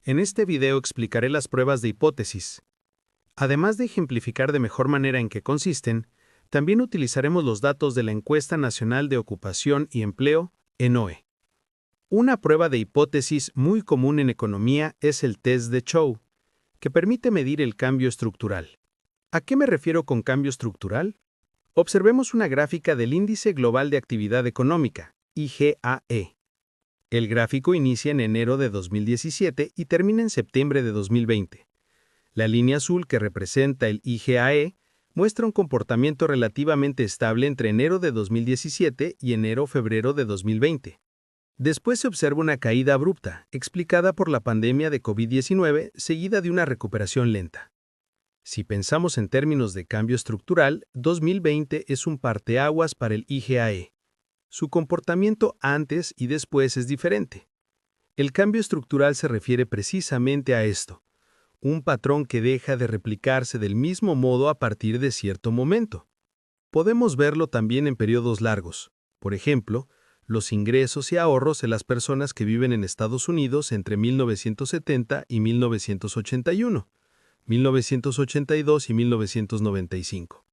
En este video explicaré las pruebas de hipótesis. Además de ejemplificar de mejor manera en qué consisten, también utilizaremos los datos de la Encuesta Nacional de Ocupación y Empleo, ENOE. Una prueba de hipótesis muy común en economía es el test de Chow, que permite medir el cambio estructural. ¿A qué me refiero con cambio estructural? Observemos una gráfica del Índice Global de Actividad Económica, IGAE. El gráfico inicia en enero de 2017 y termina en septiembre de 2020. La línea azul que representa el IGAE muestra un comportamiento relativamente estable entre enero de 2017 y enero-febrero de 2020. Después se observa una caída abrupta, explicada por la pandemia de COVID-19, seguida de una recuperación lenta. Si pensamos en términos de cambio estructural, 2020 es un parteaguas para el IGAE. Su comportamiento antes y después es diferente. El cambio estructural se refiere precisamente a esto, un patrón que deja de replicarse del mismo modo a partir de cierto momento. Podemos verlo también en periodos largos, por ejemplo, los ingresos y ahorros de las personas que viven en Estados Unidos entre 1970 y 1981, 1982 y 1995.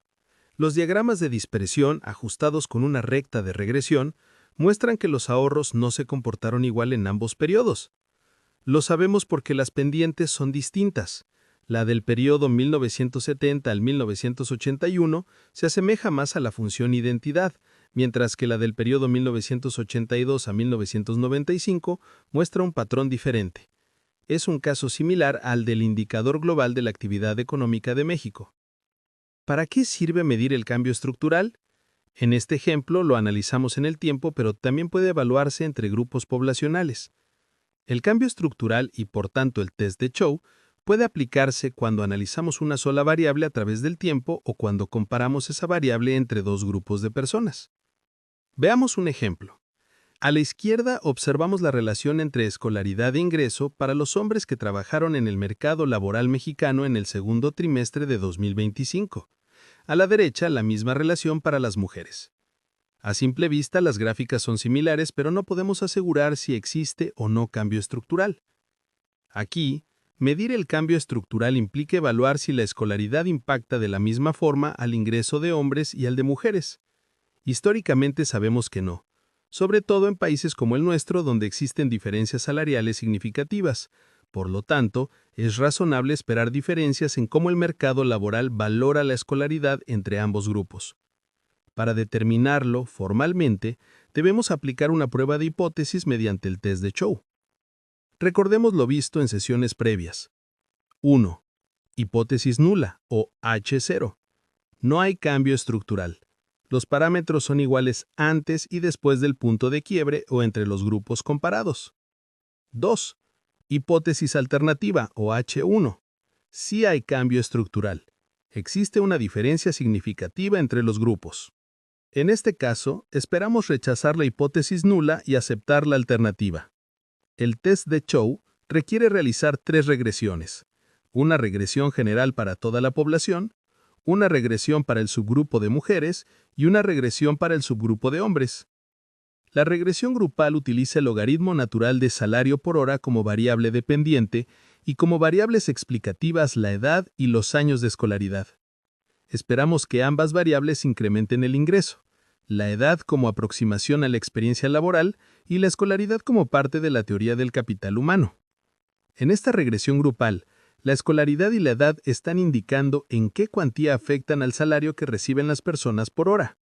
Los diagramas de dispersión ajustados con una recta de regresión muestran que los ahorros no se comportaron igual en ambos periodos. Lo sabemos porque las pendientes son distintas. La del periodo 1970 al 1981 se asemeja más a la función identidad, mientras que la del periodo 1982 a 1995 muestra un patrón diferente. Es un caso similar al del Indicador Global de la Actividad Económica de México. ¿Para qué sirve medir el cambio estructural? En este ejemplo lo analizamos en el tiempo, pero también puede evaluarse entre grupos poblacionales. El cambio estructural y, por tanto, el test de Chow puede aplicarse cuando analizamos una sola variable a través del tiempo o cuando comparamos esa variable entre dos grupos de personas. Veamos un ejemplo. A la izquierda observamos la relación entre escolaridad e ingreso para los hombres que trabajaron en el mercado laboral mexicano en el segundo trimestre de 2025. A la derecha, la misma relación para las mujeres. A simple vista, las gráficas son similares, pero no podemos asegurar si existe o no cambio estructural. Aquí, medir el cambio estructural implica evaluar si la escolaridad impacta de la misma forma al ingreso de hombres y al de mujeres. Históricamente sabemos que no, sobre todo en países como el nuestro, donde existen diferencias salariales significativas. Por lo tanto, es razonable esperar diferencias en cómo el mercado laboral valora la escolaridad entre ambos grupos. Para determinarlo formalmente, debemos aplicar una prueba de hipótesis mediante el test de Chow. Recordemos lo visto en sesiones previas. 1. Hipótesis nula, o H0. No hay cambio estructural. Los parámetros son iguales antes y después del punto de quiebre o entre los grupos comparados. 2. Hipótesis alternativa, o H1. Sí hay cambio estructural. Existe una diferencia significativa entre los grupos. En este caso, esperamos rechazar la hipótesis nula y aceptar la alternativa. El test de Chow requiere realizar 3 regresiones. Una regresión general para toda la población, una regresión para el subgrupo de mujeres y una regresión para el subgrupo de hombres. La regresión grupal utiliza el logaritmo natural de salario por hora como variable dependiente y como variables explicativas la edad y los años de escolaridad. Esperamos que ambas variables incrementen el ingreso, la edad como aproximación a la experiencia laboral y la escolaridad como parte de la teoría del capital humano. En esta regresión grupal, la escolaridad y la edad están indicando en qué cuantía afectan al salario que reciben las personas por hora.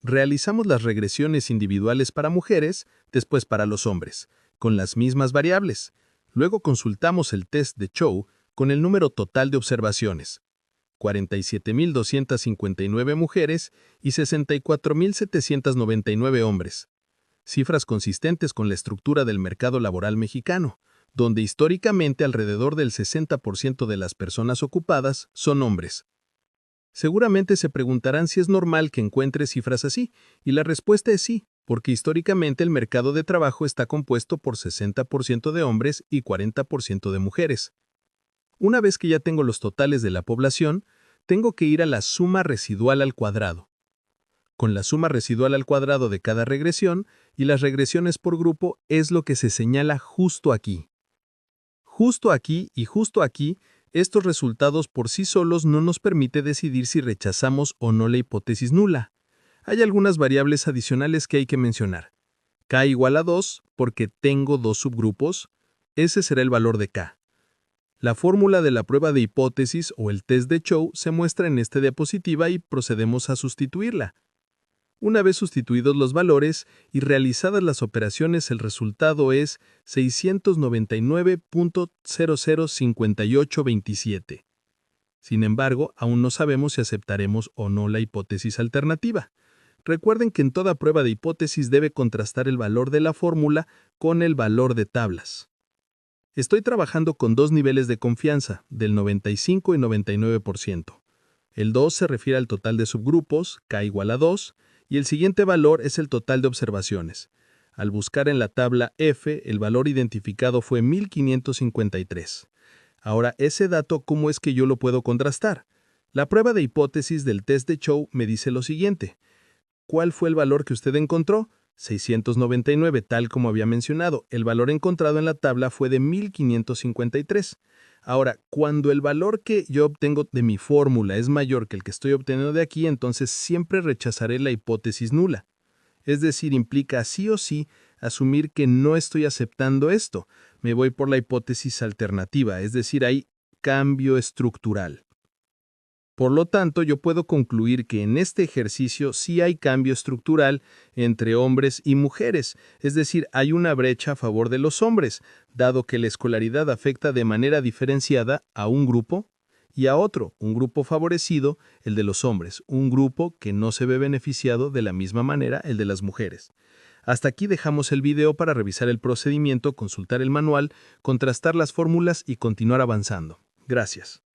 Realizamos las regresiones individuales para mujeres, después para los hombres, con las mismas variables. Luego consultamos el test de Chow con el número total de observaciones. 47.259 mujeres y 64.799 hombres. Cifras consistentes con la estructura del mercado laboral mexicano, donde históricamente alrededor del 60% de las personas ocupadas son hombres. Seguramente se preguntarán si es normal que encuentre cifras así, y la respuesta es sí, porque históricamente el mercado de trabajo está compuesto por 60% de hombres y 40% de mujeres. Una vez que ya tengo los totales de la población, tengo que ir a la suma residual al cuadrado. Con la suma residual al cuadrado de cada regresión y las regresiones por grupo es lo que se señala justo aquí. Justo aquí y justo aquí, estos resultados por sí solos no nos permite decidir si rechazamos o no la hipótesis nula. Hay algunas variables adicionales que hay que mencionar. K igual a 2 porque tengo dos subgrupos, ese será el valor de K. La fórmula de la prueba de hipótesis o el test de Chow se muestra en esta diapositiva y procedemos a sustituirla. Una vez sustituidos los valores y realizadas las operaciones, el resultado es 699.005827. Sin embargo, aún no sabemos si aceptaremos o no la hipótesis alternativa. Recuerden que en toda prueba de hipótesis debe contrastar el valor de la fórmula con el valor de tablas. Estoy trabajando con dos niveles de confianza, del 95 y 99%. El 2 se refiere al total de subgrupos, K igual a 2, y el siguiente valor es el total de observaciones. Al buscar en la tabla F, el valor identificado fue 1553. Ahora, ese dato, ¿cómo es que yo lo puedo contrastar? La prueba de hipótesis del test de Chow me dice lo siguiente. ¿Cuál fue el valor que usted encontró? 699, tal como había mencionado. El valor encontrado en la tabla fue de 1553. Ahora, cuando el valor que yo obtengo de mi fórmula es mayor que el que estoy obteniendo de aquí, entonces siempre rechazaré la hipótesis nula. Es decir, implica sí o sí asumir que no estoy aceptando esto. Me voy por la hipótesis alternativa, es decir, hay cambio estructural. Por lo tanto, yo puedo concluir que en este ejercicio sí hay cambio estructural entre hombres y mujeres, es decir, hay una brecha a favor de los hombres, dado que la escolaridad afecta de manera diferenciada a un grupo y a otro, un grupo favorecido, el de los hombres, un grupo que no se ve beneficiado de la misma manera, el de las mujeres. Hasta aquí dejamos el video para revisar el procedimiento, consultar el manual, contrastar las fórmulas y continuar avanzando. Gracias.